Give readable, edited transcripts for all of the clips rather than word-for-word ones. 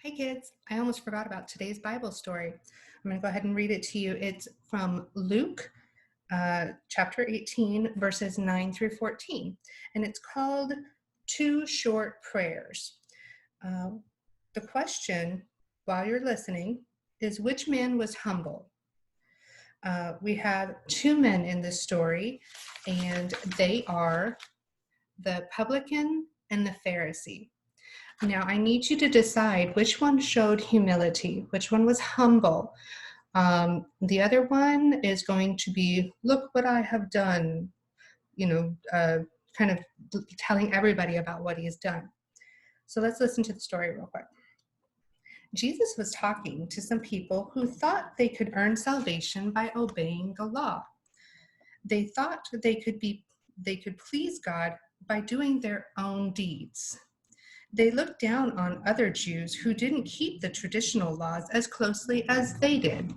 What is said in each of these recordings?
Hi kids, I almost forgot about today's Bible story. I'm going to go ahead and read it to you. It's from Luke chapter 18, verses 9 through 14, and it's called Two Short Prayers. Uh, the question, while you're listening, is which man was humble? We have two men in this story, and they are the publican and the Pharisee. Now, I need you to decide which one showed humility, which one was humble. The other one is going to be, look what I have done, kind of telling everybody about what he has done. So let's listen to the story real quick. Jesus was talking to some people who thought they could earn salvation by obeying the law. They thought they could please God by doing their own deeds. They looked down on other Jews who didn't keep the traditional laws as closely as they did.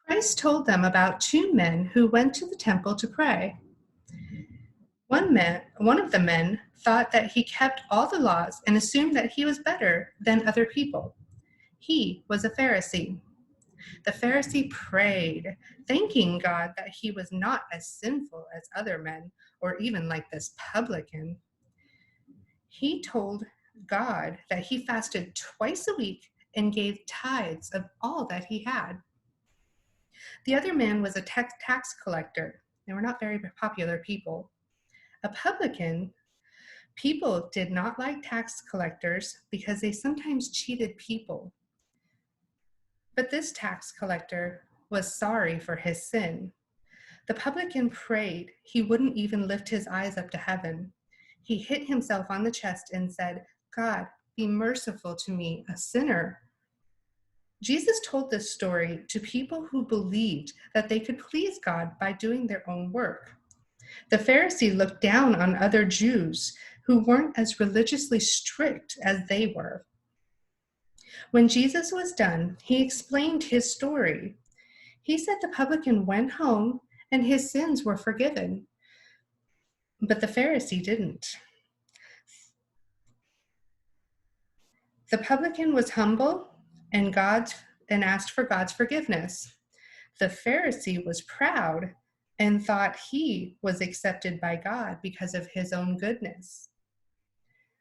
Christ told them about two men who went to the temple to pray. One of the men thought that he kept all the laws and assumed that he was better than other people. He was a Pharisee. The Pharisee prayed, thanking God that he was not as sinful as other men, or even like this publican. He told God that he fasted twice a week and gave tithes of all that he had. The other man was a tax collector. They were not very popular people. A publican, people did not like tax collectors because they sometimes cheated people. But this tax collector was sorry for his sin. The publican prayed he wouldn't even lift his eyes up to heaven. He hit himself on the chest and said, God, be merciful to me, a sinner. Jesus told this story to people who believed that they could please God by doing their own work. The Pharisee looked down on other Jews who weren't as religiously strict as they were. When Jesus was done, he explained his story. He said the publican went home and his sins were forgiven, but the Pharisee didn't. The publican was humble and asked for God's forgiveness. The Pharisee was proud and thought he was accepted by God because of his own goodness.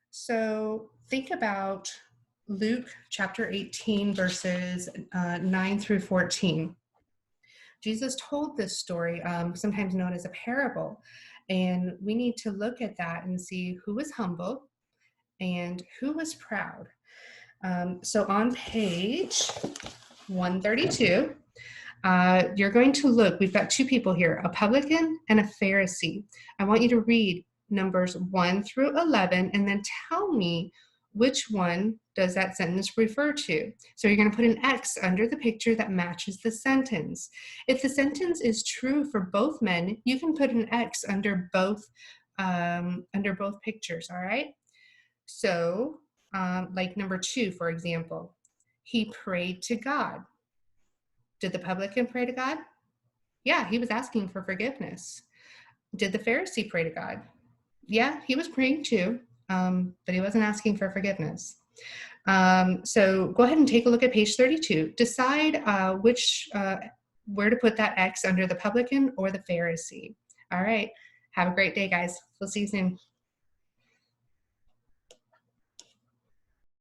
So think about Luke chapter 18, verses 9 through 14. Jesus told this story, sometimes known as a parable, and we need to look at that and see who was humble and who was proud. So on page 132, you're going to look, we've got two people here, a publican and a Pharisee. I want you to read numbers 1 through 11 and then tell me which one does that sentence refer to. So you're going to put an X under the picture that matches the sentence. If the sentence is true for both men, you can put an X under both pictures, all right? So like number 2, for example, he prayed to God. Did the publican pray to God? Yeah, he was asking for forgiveness. Did the Pharisee pray to God? Yeah, he was praying too, but he wasn't asking for forgiveness. So go ahead and take a look at page 32. Decide where to put that X under the publican or the Pharisee. All right. Have a great day, guys. We'll see you soon.